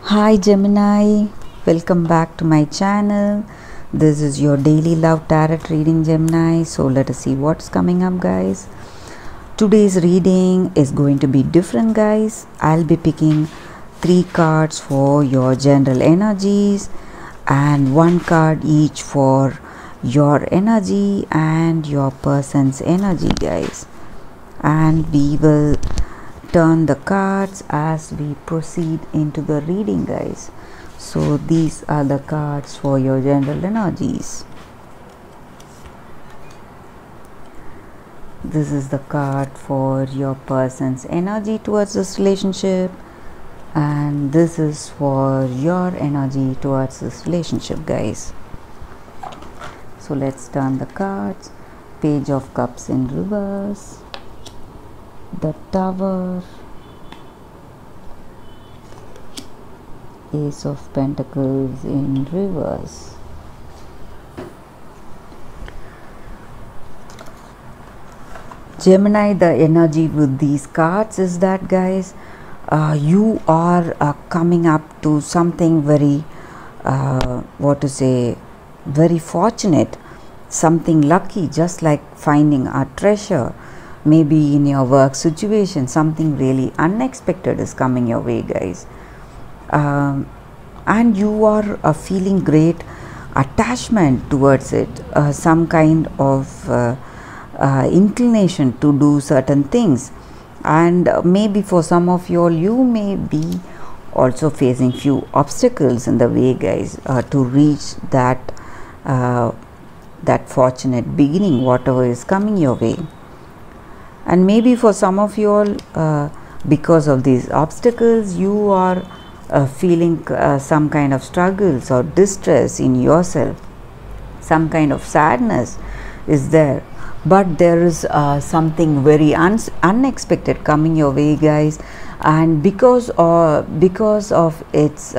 Hi Gemini, welcome back to my channel. This is your daily love tarot reading, Gemini. So let us see what's coming up, guys. Today's reading is going to be different, guys. I'll be picking 3 cards for your general energies and 1 card each for your energy and your person's energy, guys. And we will turn the cards as we proceed into the reading, guys. So these are the cards for your general energies. This is the card for your person's energy towards this relationship, and this is for your energy towards this relationship, guys. So let's turn the cards. Page of Cups in reverse, the Tower, Ace of Pentacles in reverse. Gemini, the energy with these cards is that, guys, you are coming up to something very very fortunate, something lucky, just like finding a treasure. Maybe in your work situation, something really unexpected is coming your way, guys. And you are feeling great attachment towards it, some kind of inclination to do certain things. And maybe for some of you all, you may be also facing few obstacles in the way, guys, to reach that fortunate beginning, whatever is coming your way. And maybe for some of you all, because of these obstacles, you are feeling some kind of struggles or distress in yourself. Some kind of sadness is there, but there is something very unexpected coming your way, guys. And because of its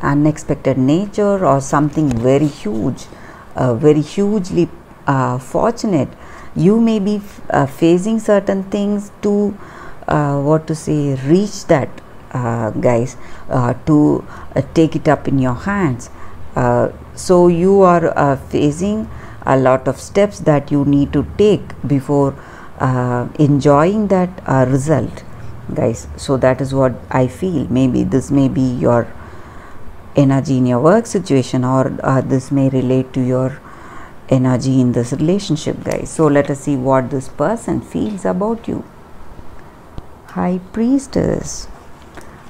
unexpected nature, or something very huge, very hugely fortunate, you may be facing certain things to reach that, guys, to take it up in your hands. So you are facing a lot of steps that you need to take before enjoying that result, guys. So that is what I feel. Maybe this may be your energy in your work situation, or this may relate to your energy in this relationship, guys. So let us see what this person feels about you. High Priestess,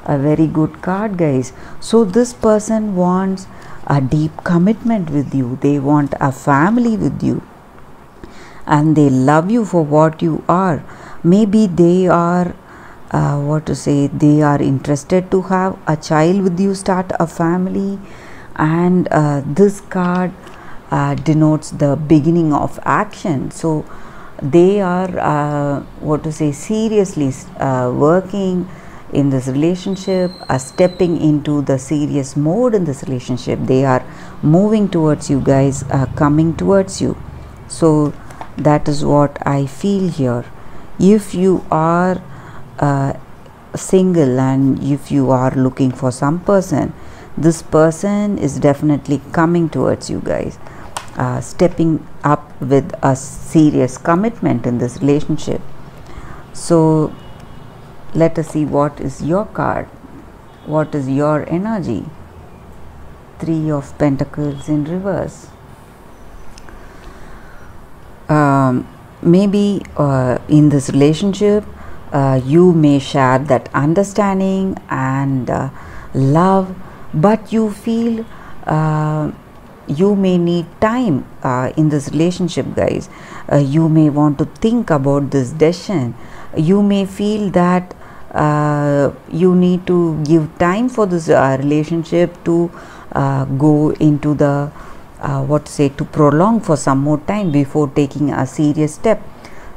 a very good card, guys. So this person wants a deep commitment with you. They want a family with you, and they love you for what you are. Maybe they are they are interested to have a child with you, start a family. And this card denotes the beginning of action. So they are seriously working in this relationship, stepping into the serious mode in this relationship. They are moving towards you, guys, coming towards you. So that is what I feel here. If you are single and if you are looking for some person, this person is definitely coming towards you, guys, stepping up with a serious commitment in this relationship. So let us see what is your card, what is your energy. 3 of Pentacles in reverse. Maybe in this relationship, you may share that understanding and love, but you feel you may need time in this relationship, guys. You may want to think about this decision. You may feel that you need to give time for this relationship to go into the to prolong for some more time before taking a serious step.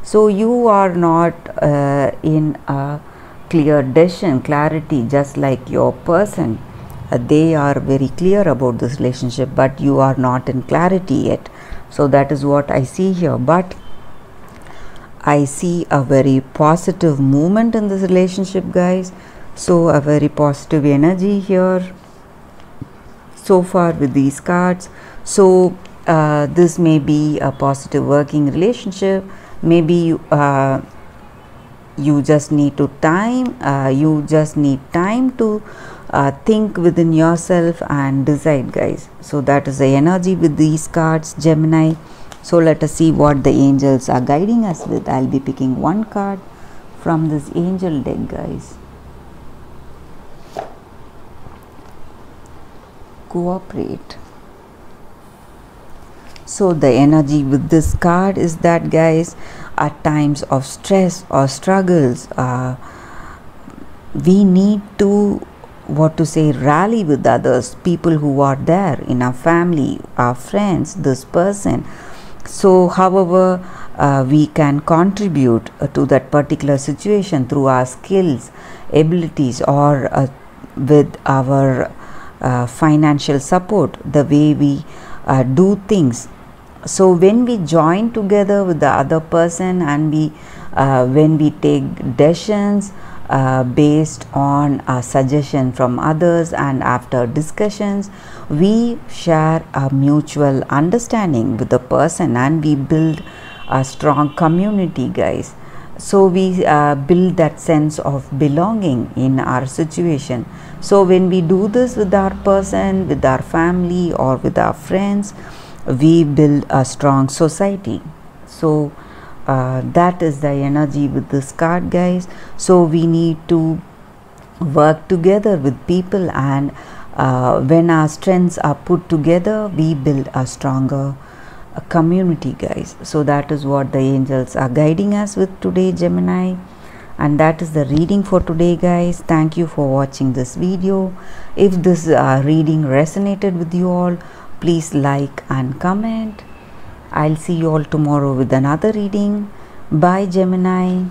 So you are not in a clear decision, clarity, just like your person. They are very clear about this relationship, but you are not in clarity yet. So that is what I see here. But I see a very positive movement in this relationship, guys. So a very positive energy here so far with these cards. So this may be a positive working relationship. Maybe you just need to time to think within yourself and decide, guys. So that is the energy with these cards, Gemini. So let us see what the angels are guiding us with. I'll be picking one card from this angel deck, guys. Cooperate. So the energy with this card is that, guys, at times of stress or struggles, we need to, rally with others, people who are there in our family, our friends, this person. So however we can contribute to that particular situation through our skills, abilities, or with our financial support, the way we do things. So when we join together with the other person, and when we take decisions based on a suggestion from others, and after discussions we share a mutual understanding with the person, and we build a strong community, guys. So we build that sense of belonging in our situation. So when we do this with our person, with our family, or with our friends, we build a strong society. So that is the energy with this card, guys. So we need to work together with people, and when our strengths are put together, we build a stronger community, guys. So that is what the angels are guiding us with today, Gemini. And that is the reading for today, guys. Thank you for watching this video. If this reading resonated with you all, please like and comment. I'll see you all tomorrow with another reading. Bye, Gemini.